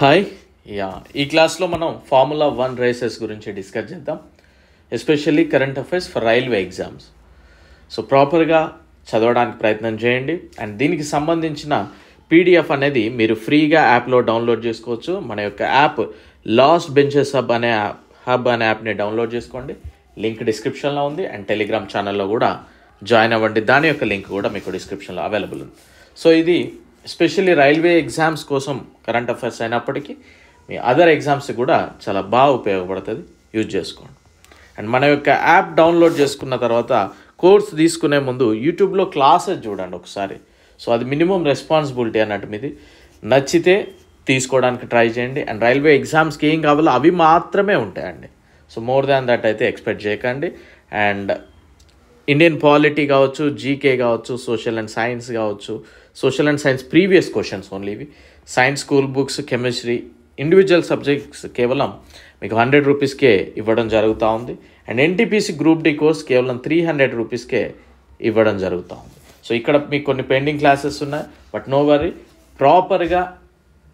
Hi. ఈ క్లాస్లో మనం ఫార్ములా 1 రేసెస్ గురించి డిస్కస్ చేద్దాం, especially current affairs for railway exams. So ప్రాపర్గా చదవడానికి ప్రయత్నం చేయండి. అండ్ దీనికి సంబంధించిన పీడిఎఫ్ అనేది మీరు ఫ్రీగా యాప్లో డౌన్లోడ్ చేసుకోవచ్చు. మన యొక్క యాప్ లాస్ట్ బెంచెస్ హబ్ అనే యాప్ని డౌన్లోడ్ చేసుకోండి. లింక్ డిస్క్రిప్షన్లో ఉంది. అండ్ టెలిగ్రామ్ ఛానల్లో కూడా జాయిన్ అవ్వండి, దాని యొక్క లింక్ కూడా మీకు డిస్క్రిప్షన్లో అవైలబుల్ ఉంది. సో ఇది ఎస్పెషల్లీ రైల్వే ఎగ్జామ్స్ కోసం కరెంట్ అఫైర్స్ అయినప్పటికీ మీ అదర్ ఎగ్జామ్స్ కూడా చాలా బాగా ఉపయోగపడుతుంది, యూజ్ చేసుకోండి. అండ్ మన యొక్క యాప్ డౌన్లోడ్ చేసుకున్న తర్వాత కోర్స్ తీసుకునే ముందు యూట్యూబ్లో క్లాసెస్ చూడండి ఒకసారి. సో అది మినిమం రెస్పాన్సిబిలిటీ అన్నట్టు మీది. నచ్చితే తీసుకోవడానికి ట్రై చేయండి. అండ్ రైల్వే ఎగ్జామ్స్కి ఏం కావాలో అవి మాత్రమే ఉంటాయండి. సో మోర్ దాన్ దట్ అయితే ఎక్స్పెక్ట్ చేయకండి. అండ్ ఇండియన్ పాలిటీ కావచ్చు, జీకే కావచ్చు, సోషల్ అండ్ సైన్స్ కావచ్చు, social and science previous questions only ఇవి. Science school books, chemistry, individual subjects కేవలం మీకు 100 రూపీస్కే ఇవ్వడం జరుగుతూ ఉంది. And NTPC group D course కేవలం 300 రూపీస్కే ఇవ్వడం జరుగుతూ ఉంది. సో ఇక్కడ మీకు కొన్ని పెండింగ్ క్లాసెస్ ఉన్నాయి, బట్ నో వరీ, ప్రాపర్గా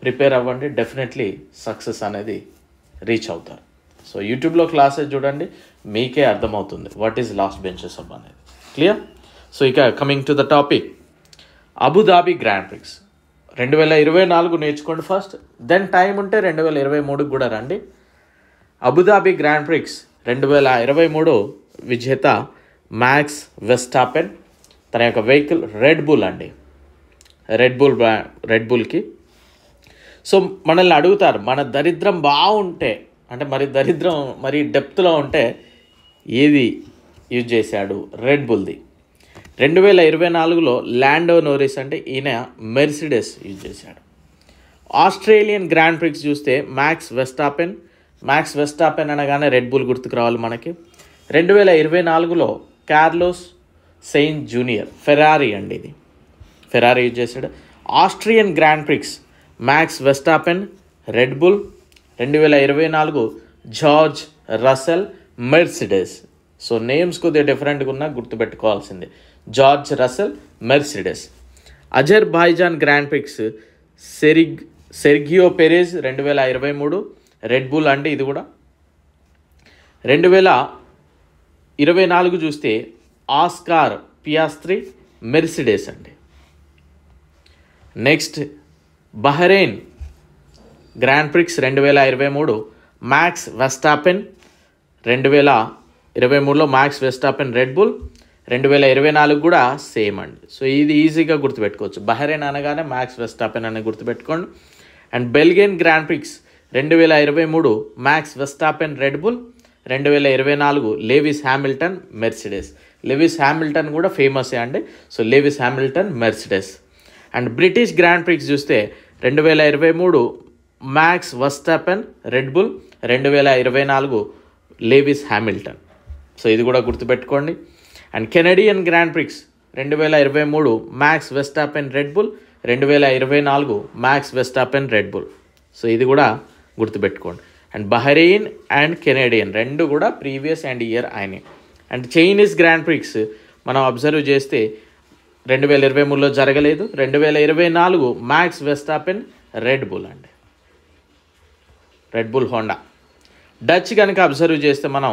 ప్రిపేర్ అవ్వండి. డెఫినెట్లీ సక్సెస్ అనేది రీచ్ అవుతారు. సో యూట్యూబ్లో క్లాసెస్ చూడండి, మీకే అర్థమవుతుంది what is lost benches hub అనేది. క్లియర్? సో ఇక coming to the topic, Abu Dhabi grand prix 2024 నేర్చుకోండి ఫస్ట్, దెన్ టైం ఉంటే 2023 కూడా రండి. అబుదాబి గ్రాండ్ ప్రిక్స్ 2023 విజేత మ్యాక్స్ వెస్టాపెన్. తన యొక్క వెహికల్ రెడ్ బుల్ అండి, రెడ్ బుల్కి. సో మనల్ని అడుగుతారు, మన దరిద్రం బాగుంటే అంటే మరి డెప్త్లో ఉంటే ఏది యూజ్ చేశాడు? రెడ్ బుల్ది. 2024లో ల్యాండో నోరిస్ అంటే ఈయన మెర్సిడెస్ యూజ్ చేశాడు. ఆస్ట్రేలియన్ గ్రాండ్ ప్రిక్స్ చూస్తే మ్యాక్స్ వెస్టాపెన్ అనగానే రెడ్ బుల్ గుర్తుకు రావాలి మనకి. 2024లో కార్లోస్ సెయిన్స్ జూనియర్, ఫెరారీ అండి, ఇది ఫెరారీ యూజ్ చేశాడు. Austrian Grand Prix Max Verstappen, Red Bull. 2024 George Russell, Mercedes. So names కొద్దిగా డిఫరెంట్గా ఉన్నా గుర్తుపెట్టుకోవాల్సిందే, George Russell, Mercedes. Azerbaijan Grand Prix Sergio Perez 2023 Red Bull అండి, ఇది కూడా. 2024 చూస్తే ఆస్కార్ పియాస్త్రి, మెర్సిడెస్ అండి. Next Bahrain Grand Prix 2023 Max Verstappen. 2023లో మ్యాక్స్ వెస్టాపెన్, రెడ్ బుల్. 2024 కూడా సేమ్ అండి. సో ఇది ఈజీగా గుర్తుపెట్టుకోవచ్చు, బహ్రెయిన్ అనగానే మ్యాక్స్ వెస్టాపెన్ అని గుర్తుపెట్టుకోండి. And Belgian Grand Prix 2023 Max Verstappen, Red Bull. 2024 Lewis Hamilton, Mercedes. Lewis Hamilton కూడా ఫేమసే అండి. So Lewis Hamilton, Mercedes. And British Grand Prix చూస్తే 2023 Max Verstappen, Red Bull. 2024 Lewis Hamilton. So ఇది కూడా గుర్తుపెట్టుకోండి. And Canadian Grand Prix 2023 Max Verstappen, Red Bull. 2024 Max Verstappen, Red Bull. So ఇది కూడా గుర్తుపెట్టుకోండి. అండ్ బహ్రెయిన్ అండ్ కెనడియన్ రెండు కూడా previous and year అయినాయి. అండ్ చైనీస్ గ్రాండ్ ప్రిక్స్ మనం అబ్జర్వ్ చేస్తే 2023లో జరగలేదు. 2024 మ్యాక్స్ వెస్టాపెన్, రెడ్ బుల్ అండి, రెడ్ బుల్ హోండా. డచ్ కనుక అబ్జర్వ్ చేస్తే మనం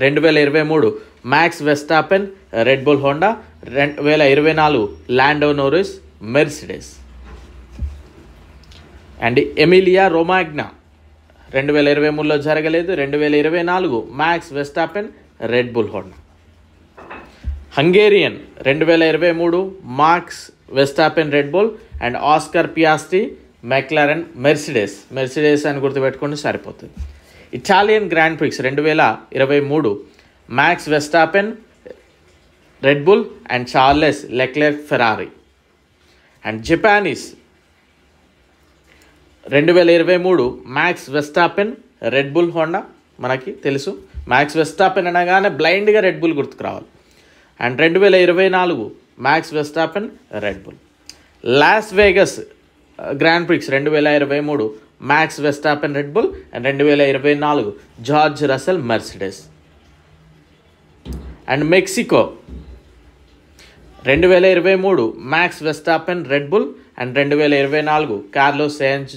2023 Max Verstappen, Red Bull Honda. 2024 Lando Norris, Mercedes. And Emilia Romagna 2023లో జరగలేదు. 2024 Max Verstappen, Red Bull Honda. Hungarian 2023 Max Verstappen, Red Bull. And Oscar Piastri, McLaren, Mercedes అని గుర్తుపెట్టుకుంటే సరిపోతుంది. Italian Grand Prix 2023 Max Verstappen, Red Bull. And Charles Leclerc, Ferrari. And Japanese 2023 Max Verstappen, Red Bull Honda. మనకి తెలుసు max Verstappen అనగానే బ్లైండ్గా red Bull గుర్తుకు రావాలి. And 2024 Max Verstappen, Red Bull. Las Vegas Grand Prix 2023 Max Verstappen, Red Bull. And 2024 George Russell, Mercedes. And Mexico 2023 Max Verstappen, Red Bull. And 2024 Carlos Sainz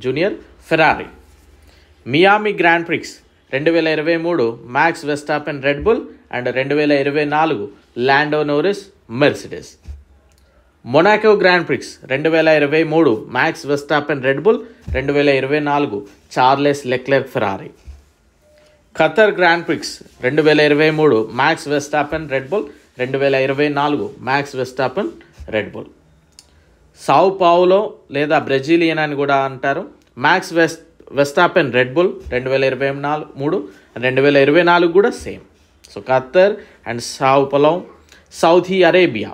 Junior Ferrari. Miami Grand Prix 2023 Max Verstappen Red Bull and 2024 Lando Norris Mercedes. Monaco Grand Prix 2023 Max Verstappen Red Bull, 2024 Charles Leclerc Ferrari. Qatar Grand Prix 2023 Max Verstappen Red Bull, 2024 Max Verstappen Red bull. సావ్ పావులో లేదా Brazilian అని కూడా అంటారు. Max Verstappen Red bull 2023, 2024 కూడా same. So Qatar and Sao Paulo. Saudi Arabia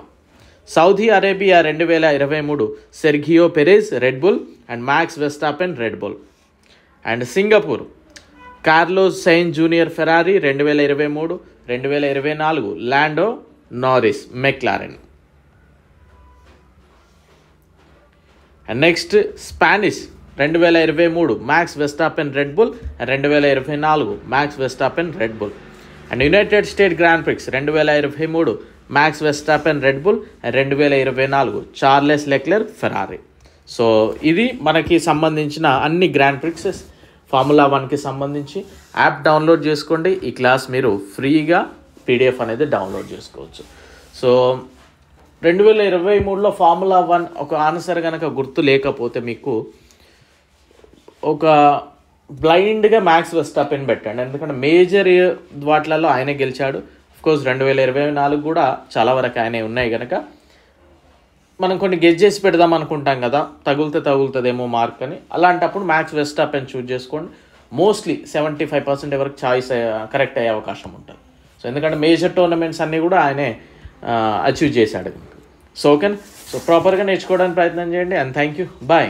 2023 Sergio Perez Red Bull and Max Verstappen Red Bull. And Singapore Carlos Sainz Junior Ferrari 2023, 2024 Lando Norris McLaren. And next Spanish 2023 Max Verstappen Red Bull, 2024 Max Verstappen Red Bull. And United State Grand Prix 2023 Max Verstappen Red Bull, 2024 Charles Leclerc Ferrari. So ఇది మనకి సంబంధించిన అన్ని grand ప్రిక్సెస్ formula 1కి సంబంధించి. App download చేసుకోండి. ఈ class మీరు ఫ్రీగా పీడిఎఫ్ అనేది డౌన్లోడ్ చేసుకోవచ్చు. సో 2023లో ఫార్ములా 1 ఒక ఆన్సర్ కనుక గుర్తు లేకపోతే మీకు ఒక బ్లైండ్గా మ్యాక్స్ వెస్టాపెన్ పెట్టండి, ఎందుకంటే మేజర్ వాటిలలో ఆయనే గెలిచాడు. అఫ్కోర్స్ 2024 కూడా చాలా వరకు ఆయనే ఉన్నాయి కనుక మనం కొన్ని గెస్ చేసి పెడదాం అనుకుంటాం కదా, తగులుతుందేమో మార్క్ అని. అలాంటప్పుడు మ్యాక్స్ వెస్టాపెన్ చూజ్ చేసుకోండి. మోస్ట్లీ 75% వరకు చాయిస్ కరెక్ట్ అయ్యే అవకాశం ఉంటుంది. సో ఎందుకంటే మేజర్ టోర్నమెంట్స్ అన్నీ కూడా ఆయనే అచీవ్ చేశాడు. సో ఓకే, సో ప్రాపర్గా నేర్చుకోవడానికి ప్రయత్నం చేయండి. And thank you, bye.